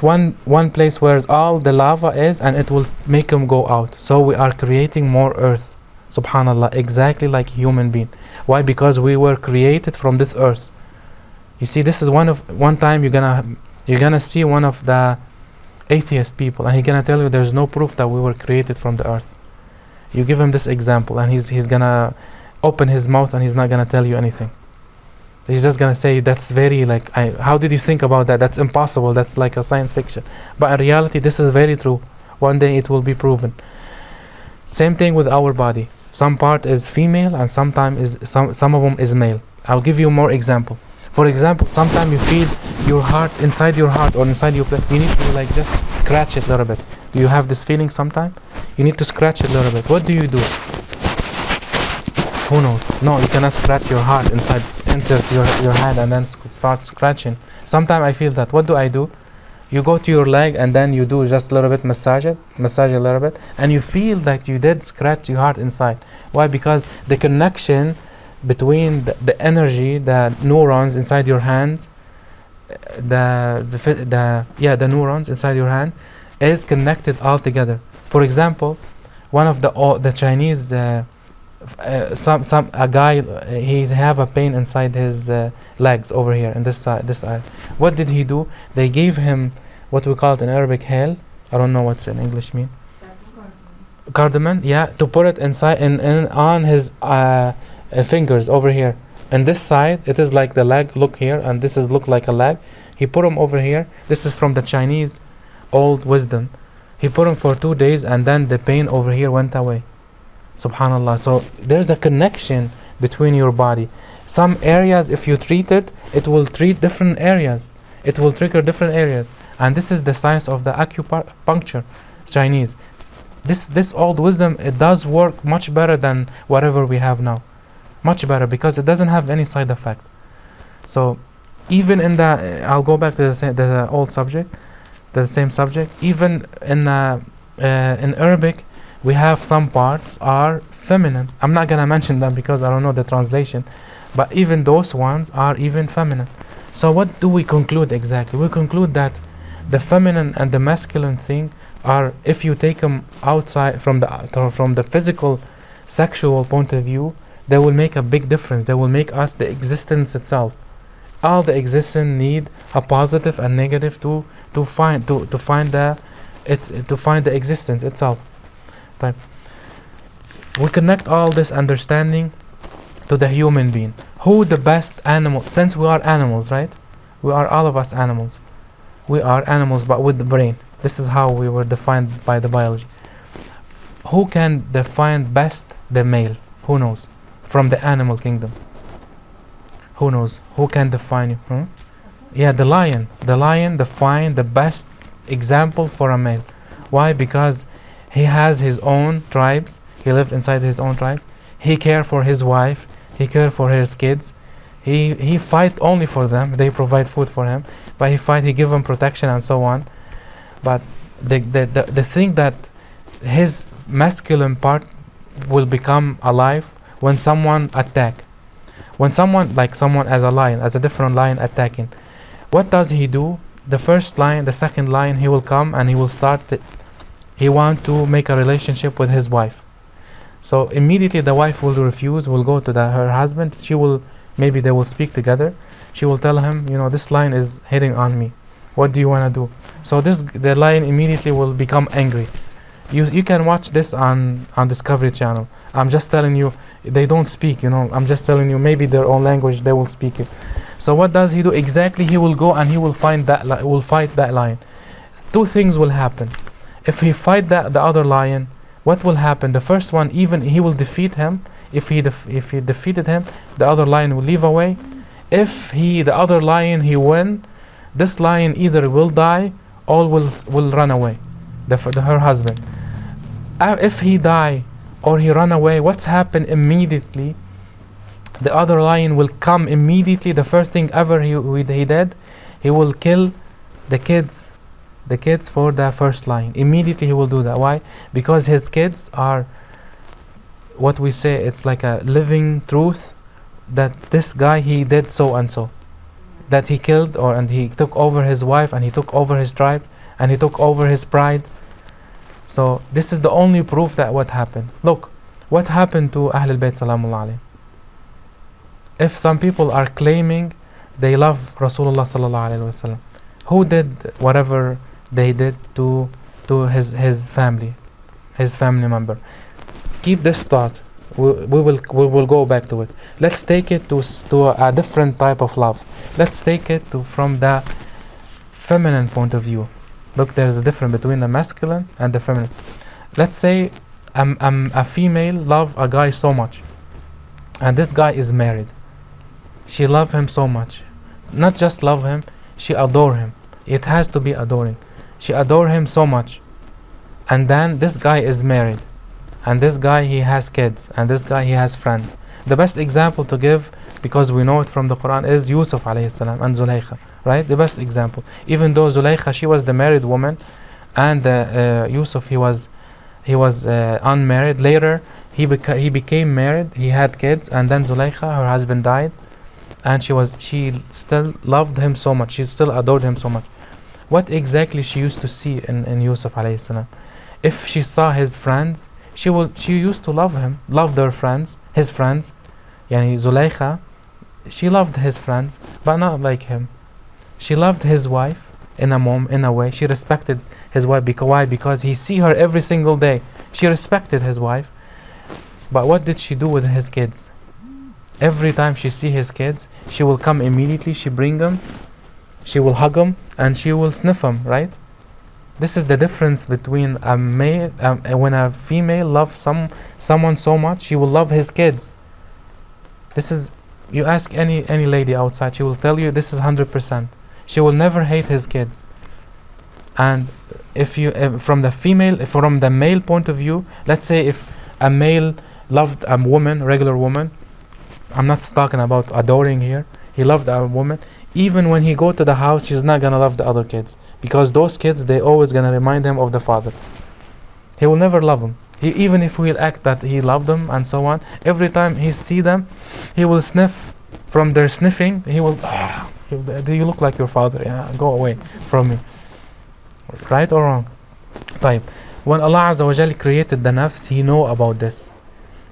one place where all the lava is, and it will make them go out. So we are creating more earth, subhanallah, exactly like human being. Why? Because we were created from this earth. You see, this is one time you're gonna see one of the atheist people, and he's gonna tell you there's no proof that we were created from the earth. You give him this example, and he's gonna open his mouth, and he's not gonna tell you anything. He's just gonna say that's very how did you think about that? That's impossible. That's like a science fiction. But in reality, this is very true. One day it will be proven. Same thing with our body. Some part is female, and sometimes some of them is male. I'll give you more example. For example, sometimes you feel your heart inside your heart or inside your you need to just scratch it a little bit. Do you have this feeling sometime? You need to scratch it a little bit. What do you do? Who knows? No, you cannot scratch your heart inside. Insert your hand and then start scratching. Sometimes I feel that. What do? You go to your leg and then you do just a little bit massage a little bit, and you feel that you did scratch your heart inside. Why? Because the connection between the energy, the neurons inside your hand, the neurons inside your hand is connected all together. For example, one of the Chinese a guy, he have a pain inside his legs over here in this eye. What did he do? They gave him what we call it in Arabic hell. I don't know what's in English mean. Cardamom, yeah, to put it inside on his fingers over here. And this side, it is like the leg. Look here, and this is look like a leg. He put them over here. This is from the Chinese old wisdom. He put them for 2 days, and then the pain over here went away. Subhanallah. So there's a connection between your body. Some areas, if you treat it, it will treat different areas. It will trigger different areas. And this is the science of the acupuncture, Chinese. This old wisdom, it does work much better than whatever we have now. Much better, because it doesn't have any side effect. So even in I'll go back to the old subject, the same subject. Even in Arabic, we have some parts are feminine. I'm not gonna mention them because I don't know the translation, but even those ones are even feminine. So what do we conclude exactly? We conclude that the feminine and the masculine thing are, if you take them outside from the physical, sexual point of view, they will make a big difference. They will make us the existence itself. All the existence need a positive and negative to find the existence itself. We connect all this understanding to the human being. Who the best animal? Since we are animals, right? We are all of us animals. We are animals, but with the brain. This is how we were defined by the biology. Who can define best the male? Who knows? From the animal kingdom. Who knows? Who can define you? Yeah, the lion, the best example for a male. Why? Because he has his own tribes. He lived inside his own tribe. He care for his wife. He care for his kids. He fight only for them. They provide food for him, but he fight. He give them protection and so on. But the thing that his masculine part will become alive when someone attack. When someone, like someone as a lion, as a different lion attacking, what does he do? The first lion, the second lion, he will come and he will start. He want to make a relationship with his wife. So immediately the wife will refuse, will go to her husband. She will, maybe they will speak together. She will tell him, you know, this lion is hitting on me. What do you want to do? So the lion immediately will become angry. You can watch this on Discovery Channel. I'm just telling you, they don't speak, you know. I'm just telling you, maybe their own language they will speak it. So what does he do exactly? He will go and he will fight that lion. Two things will happen. If he fight the other lion, what will happen? The first one, even he will defeat him. If he defeated him, the other lion will leave away. If the other lion he win, this lion either will die or will run away. Her husband. If he die or he run away, what's happened immediately? The other lion will come immediately. The first thing ever he did, he will kill the kids for the first lion. Immediately he will do that. Why? Because his kids are, what we say, it's like a living truth that this guy, he did so and so, that he killed, and he took over his wife, and he took over his tribe, and he took over his pride. So this is the only proof that what happened. Look, what happened to Ahlul Bayt Salamullah alayhim. If some people are claiming they love Rasulullah sallallahu alaihi wasallam, who did whatever they did to his family member? Keep this thought. We will go back to it. Let's take it to a different type of love. Let's take it from the feminine point of view. Look, there's a difference between the masculine and the feminine. Let's say a female love a guy so much, and this guy is married. She love him so much. Not just love him, she adore him. It has to be adoring. She adore him so much. And then this guy is married. And this guy, he has kids. And this guy, he has friends. The best example to give, because we know it from the Quran, is Yusuf alayhi salam and Zulaykha. Right? The best example. Even though Zulaykha, she was the married woman, and Yusuf, he was unmarried. Later, he became married. He had kids. And then Zulaykha, her husband, died. And she still loved him so much. She still adored him so much. What exactly she used to see in Yusuf alayhi salam? If she saw his friends, she used to love him, love his friends. Yani Zulaykha, she loved his friends, but not like him. She loved his wife in a way. She respected his wife. Why? Because he see her every single day. She respected his wife. But what did she do with his kids? Every time she see his kids, she will come immediately, she bring them, she will hug them, and she will sniff them, right? This is the difference between a male, when a female loves someone so much, she will love his kids. This is, you ask any lady outside, she will tell you this is 100%. She will never hate his kids. And if you, from the male point of view, let's say if a male loved a woman, regular woman, I'm not talking about adoring here. He loved a woman. Even when he go to the house, he's not gonna love the other kids, because those kids, they always gonna remind him of the father. He will never love them. Even if he'll act that he loved them and so on, every time he see them, he will sniff. From their sniffing, he will, do you look like your father? Yeah, go away from me. Right or wrong? طيب. When Allah Azza wa Jal created the nafs, He know about this.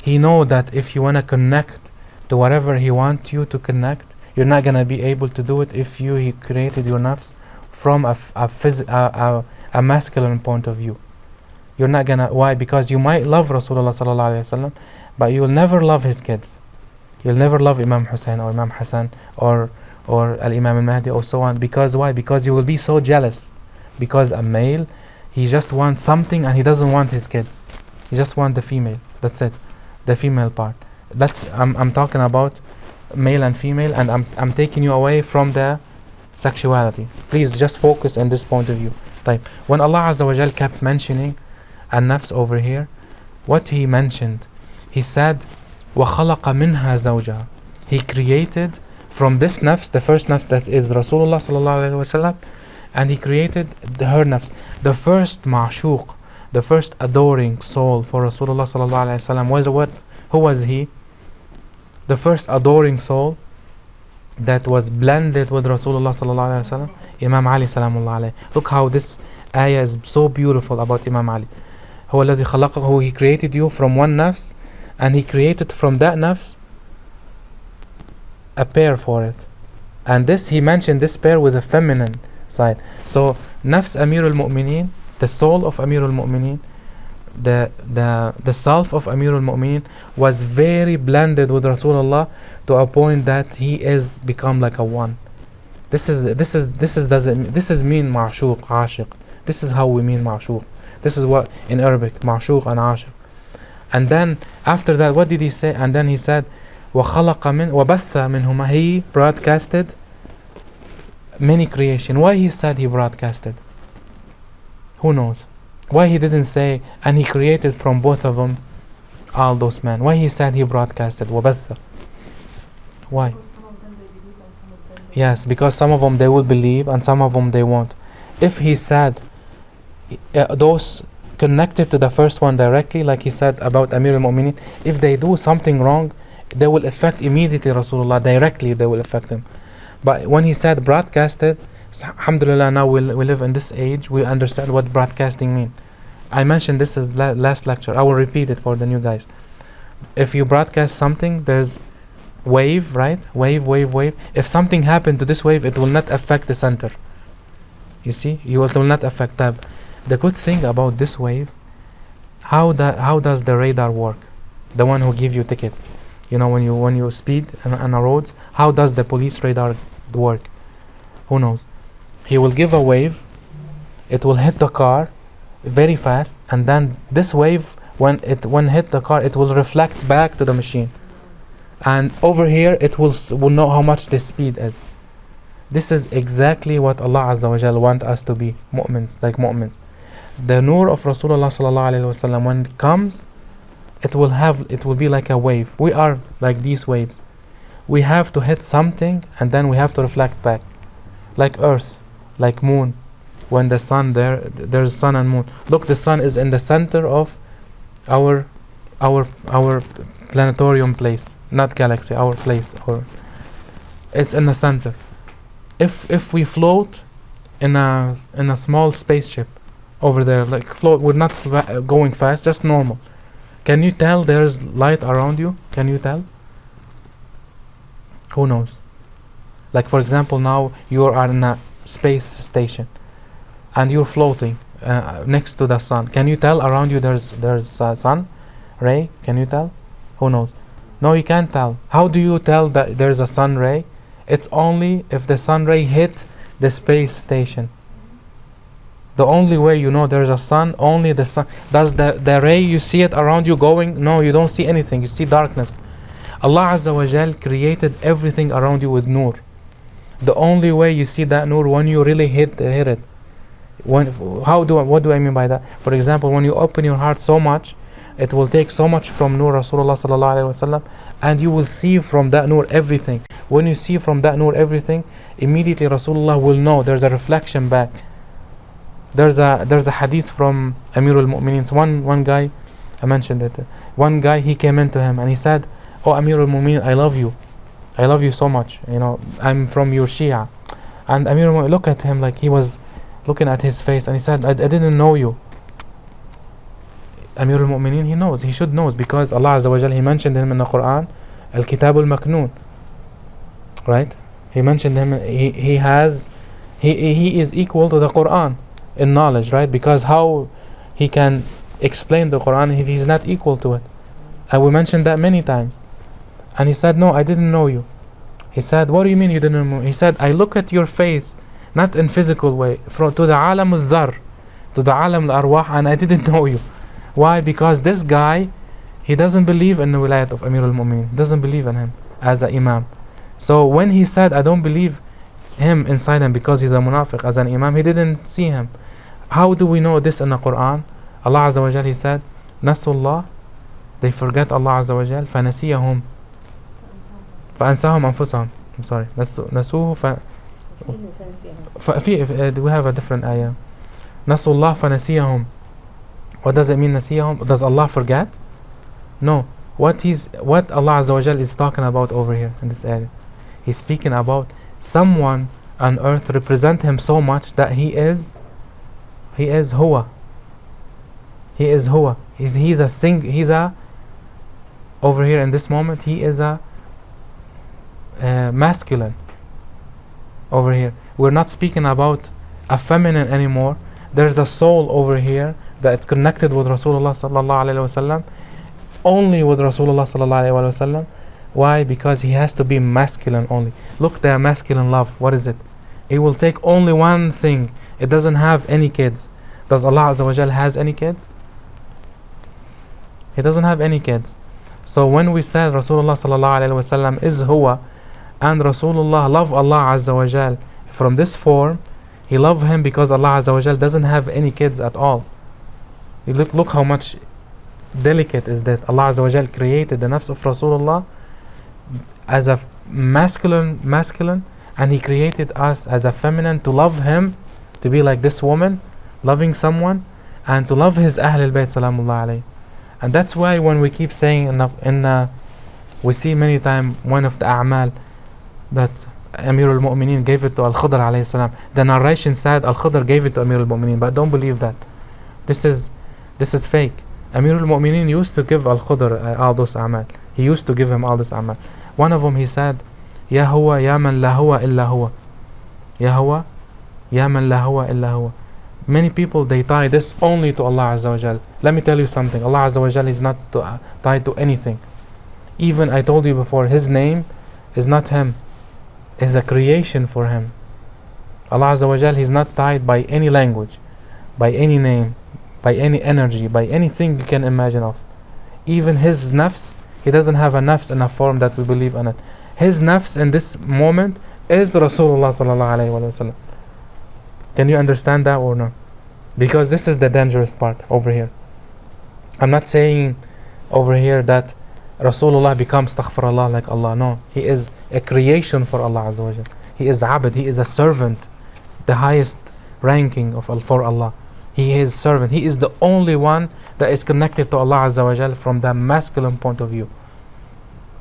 He know that if you wanna connect to whatever He wants you to connect, you're not gonna be able to do it if He created your nafs from a masculine point of view. You're not gonna. Why? Because you might love Rasulullah sallallahu alaihi wasallam, but you will never love his kids. You'll never love Imam Hussein or Imam Hassan or Al-Imam al-Mahdi or so on. Because why? Because you will be so jealous. Because a male, he just wants something and he doesn't want his kids. He just wants the female. That's it. The female part. I'm talking about male and female, and I'm taking you away from the sexuality. Please just focus on this point of view. طيب, when Allah Azza wa Jal kept mentioning an-nafs over here, what he mentioned, he said وَخَلَقَ مِنْهَا زَوْجَهَا. He created from this nafs, the first nafs, that is Rasulullah sallallahu alayhi wa sallam, and he created her nafs, the first ma'shuq, the first adoring soul for Rasulullah sallallahu alayhi wa sallam was what? Who was he? The first adoring soul that was blended with Rasulullah sallallahu alayhi wa sallam, Imam Ali salamullah alayhi. Look how this ayah is so beautiful about Imam Ali. هو الذي خلقه, he created you from one nafs, and he created from that nafs a pair for it. And this, he mentioned this pair with a feminine side. So nafs Amir al-Mu'mineen, the soul of Amir al-Mu'mineen, the self of Amir al-Mu'mineen was very blended with Rasulullah to a point that he is become like a one. This is mean ma'shuq, ashiq. This is how we mean ma'shuq. This is what in Arabic, ma'shuq and ashiq. And then after that, what did he say? And then he said وَخَلَقَ مِنْ وَبَثَّ مِنْهُمَا. He broadcasted many creation. Why he said he broadcasted? Who knows? Why he didn't say and he created from both of them all those men? Why he said he broadcasted وَبَثَّ? Why? Yes, because some of them they will believe and some of them they won't. If he said those connected to the first one directly, like he said about Amir al-Mu'mineen, if they do something wrong, they will affect immediately Rasulullah, directly they will affect him. But when he said broadcasted, alhamdulillah, now we live in this age, we understand what broadcasting means. I mentioned this as last lecture, I will repeat it for the new guys. If you broadcast something, there's wave, right? Wave. If something happened to this wave, it will not affect the center. You see, it will not affect that. The good thing about this wave, how does the radar work? The one who give you tickets, you know, when you speed on the roads, how does the police radar work? Who knows? He will give a wave, it will hit the car very fast, and then this wave, when hit the car, it will reflect back to the machine, and over here it will know how much the speed is. This is exactly what Allah Azza wa Jal want us to be, mu'mins, like mu'mins. The nur of Rasulullah sallallahu alayhi wa sallam, when it comes, it will be like a wave. We are like these waves. We have to hit something and then we have to reflect back. Like earth, like moon. When the sun there's sun and moon. Look, the sun is in the center of our planetarium place, not galaxy, our place, or it's in the center. If we float in a small spaceship over there, like float, we're not going fast, just normal. Can you tell there's light around you? Can you tell? Who knows? Like for example, now you are in a space station and you're floating next to the sun. Can you tell around you there's a sun ray? Can you tell? Who knows? No, you can't tell. How do you tell that there's a sun ray? It's only if the sun ray hit the space station. The only way you know there's a sun, only the sun. Does the ray, you see it around you going? No, you don't see anything, you see darkness. Allah Azza wa Jal created everything around you with nur. The only way you see that nur when you really hit it. What do I mean by that? For example, when you open your heart so much, it will take so much from nur Rasulullah sallallahu alaihi wasallam, and you will see from that nur everything. When you see from that nur everything, immediately Rasulullah will know there's a reflection back. There's a hadith from Amir al-Mu'mineen. So one guy, I mentioned it. One guy, he came into him and he said, "Oh Amir al-Mu'mineen, I love you so much. You know, I'm from your Shia." And Amir al-Mu'mineen looked at him like he was looking at his face, and he said, I didn't know you." Amir al-Mu'mineen, he knows, he should know, because Allah Azza wa Jal, he mentioned him in the Quran, al-Kitab al-Maknoon, right? He mentioned him, he is equal to the Quran in knowledge, right? Because how he can explain the Quran if he's not equal to it? And we mentioned that many times. And he said, "No, I didn't know you." He said, "What do you mean you didn't know me?" He said, "I look at your face, not in physical way, to the alam al-dhar, to the alam al-arwah, and I didn't know you." Why? Because this guy, he doesn't believe in the wilayat of Amir al-Mu'mineen. He doesn't believe in him as an imam. So when he said, "I don't believe," him inside him because he's a munafiq as an imam. He didn't see him. How do we know this in the Quran? Allah Azza wa Jal, He said, Nasullah, they forget Allah Azza wa Jal, فَنَسِيَهُمْ فَأَنْسَاهُمْ أَنفُسَهُم. I'm sorry. نسوه we have a different ayah. Nasullah فَنَسِيَهُمْ. What does it mean, nasiyahum? Does Allah forget? No. What Allah Azza wa Jal is talking about over here in this area, He's speaking about someone on earth represent Him so much that He is Huwa. He is Huwa. He's a over here in this moment, He is a masculine. Over here, we're not speaking about a feminine anymore. There's a soul over here that is connected with Rasulullah sallallahu alaihi wasallam, only with Rasulullah sallallahu alaihi wasallam. Why? Because he has to be masculine only. Look, the masculine love, what is it? It will take only one thing. It doesn't have any kids. Does Allah Azza wa Jal has any kids? He doesn't have any kids. So when we said Rasulullah sallallahu alaihi wasallam is Huwa, and Rasulullah love Allah Azza wa Jal from this form, he love him because Allah Azza wa Jal doesn't have any kids at all. You look how much delicate is that. Allah Azza wa Jal created the nafs of Rasulullah as a masculine, and He created us as a feminine to love Him, to be like this woman, loving someone, and to love His Ahl al-Bayt salamullah alayhi. And that's why when we keep saying we see many times one of the a'mal that Amir al-Mu'mineen gave it to Al-Khidr alayhi salam. The narration said Al-Khidr gave it to Amir al-Mu'mineen, but don't believe that. This is fake. Amir al-Mu'mineen used to give Al-Khidr all those a'mal. He used to give him all this a'mal. One of them he said, Ya huwa ya man la huwa illa huwa. Ya huwa ya man la huwa illa huwa. Many people, they tie this only to Allah Azza wa Jal. Let me tell you something. Allah Azza wa Jal is not tied to anything. Even I told you before, His name is not Him. It's a creation for Him. Allah Azza wa Jal, He's not tied by any language, by any name, by any energy, by anything you can imagine of. Even His nafs, He doesn't have a nafs in a form that we believe in it. His nafs in this moment is Rasulullah sallallahu alayhi wa sallam. Can you understand that or not? Because this is the dangerous part over here. I'm not saying over here that Rasulullah becomes astaghfirullah like Allah. No, he is a creation for Allah Azza wa Jal. He is abd, he is a servant, the highest ranking for Allah. He is servant. He is the only one that is connected to Allah Azza wa Jal from the masculine point of view.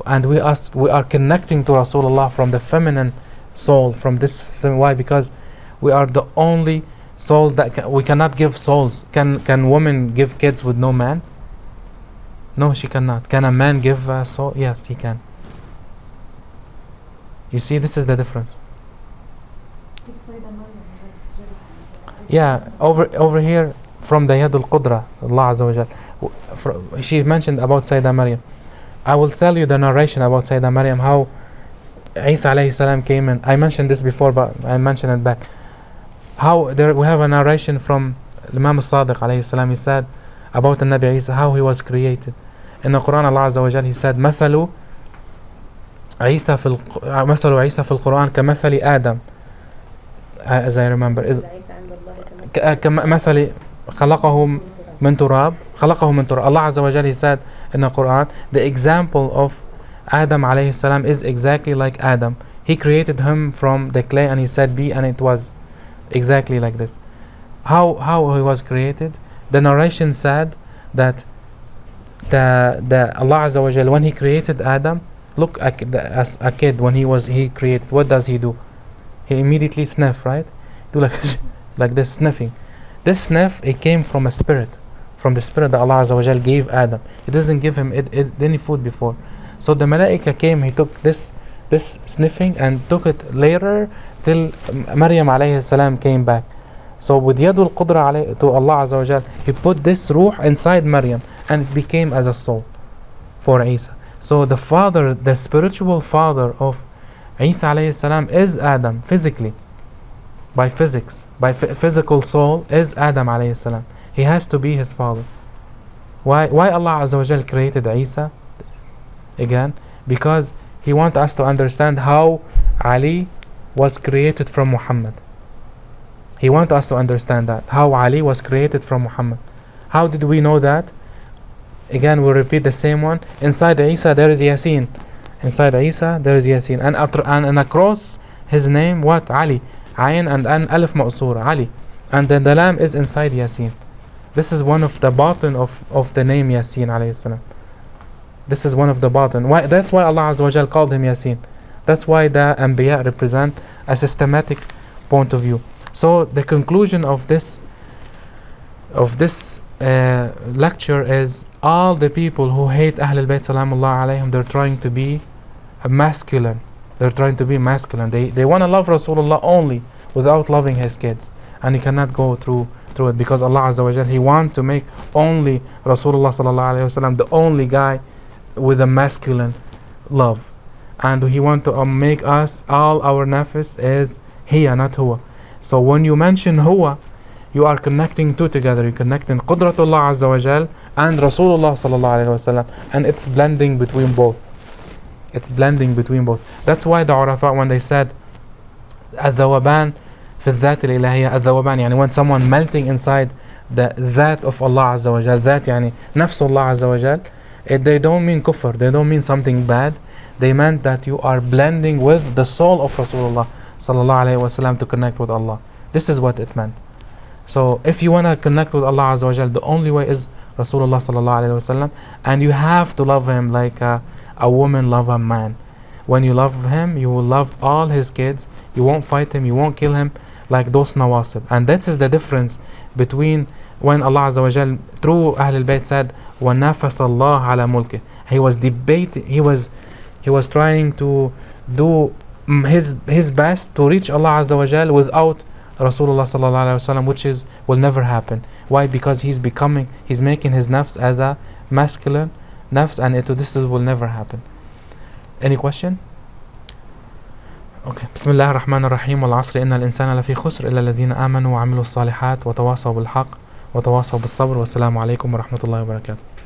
And we are connecting to Rasulullah from the feminine soul, from this. Why? Because we are the only soul that we cannot give souls. Can women give kids with no man? No, she cannot. Can a man give a soul? Yes, he can. You see, this is the difference. Yeah, over here from the Yad al-Qudra, Allah Azza wa Jal, she mentioned about Sayyidah Maryam. I will tell you the narration about Sayyidah Maryam, how Isa alayhi salam came in. I mentioned this before, but I mentioned it back. How we have a narration from Imam al-Sadiq alayhi salam. He said about the Nabi Isa, how he was created. In the Quran, Allah Azza wa Jal, He said, مثل عيسى في القرآن كمثل آدم. As I remember, كمثل خلقه من تراب. Allah Azza wa Jal, He said in the Quran, the example of Adam alayhi salam is exactly like Adam. He created him from the clay and He said be, and it was exactly like this. How he was created? The narration said that the Allah Azza wa Jal, when He created Adam, look, as a kid, when he created, what does he do? He immediately sniff, right? Do like this sniffing. This sniff, it came from a spirit, from the spirit that Allah Azza wa Jal gave Adam. He doesn't give him any food before. So the Malaika came, he took this sniffing and took it later till Maryam alayhi salam came back. So with Yadul Qudra to Allah Azza wa Jal, He put this ruh inside Maryam, and it became as a soul for Isa. So the father, the spiritual father of Isa alayhi salam is Adam physically, by physics, by physical soul is Adam alayhi salam. He has to be his father. Why Allah Azza wa Jal created Isa again? Because He wants us to understand how Ali was created from Muhammad. He wants us to understand that, how Ali was created from Muhammad. How did we know that? Again, we'll repeat the same one. Inside Isa there is Yasin. Inside Isa there is Yasin. And across his name, what? Ali. Ayn and an alif ma'sura, Ali. And then the lamb is inside Yasin. This is one of the batin of the name Yasin alayhi salam. This is one of the batin. That's why Allah Azza wa Jal called him Yasin. That's why the Anbiya represent a systematic point of view. So the conclusion of this lecture is, all the people who hate Ahlul Bayt Salamullah alayhim, they're trying to be masculine. They're trying to be masculine. They want to love Rasulullah only without loving his kids. And you cannot go through it, because Allah Azza wa Jal, He wants to make only Rasulullah Sallallahu Alaihi Wasallam the only guy with a masculine love. And He wants to make us, all our nafs is hiya, not huwa. So when you mention huwa, you are connecting two together. You're connecting Qudratullah Azza wa Jal and Rasulullah Sallallahu Alaihi Wasallam, and it's blending between both. It's blending between both. That's why the Urafa, when they said الذوبان في الذات الإلهية, الذوبان يعني when someone melting inside the ذات of Allah Azza wa Jal, ذات يعني نفس Allah Azza wa Jal, they don't mean kufr, they don't mean something bad. They meant that you are blending with the soul of Rasulullah Sallallahu Alaihi Wasallam to connect with Allah. This is what it meant. So if you want to connect with Allah Azza wa Jal, the only way is Rasulullah Sallallahu Alaihi Wasallam, and you have to love him like a woman love a man. When you love him, you will love all his kids. You won't fight him, you won't kill him like those nawasib. And that is the difference between when Allah Azza wa Jal through Ahlul Bayt said وَنَافَسَ اللَّهَ عَلَى مُلْكِهِ. He was debating, he was trying to do his best to reach Allah Azza wa Jal without Rasulullah Sallallahu Alaihi Wasallam, which will never happen. Why? Because he's making his nafs as a masculine nafs, and this will never happen. Any question? Okay. بسم الله الرحمن الرحيم والعصر إن الإنسان لفي خسر إلا الذين آمنوا وعملوا الصالحات وتواصوا بالحق وتواصوا بالصبر والسلام عليكم ورحمة الله وبركاته.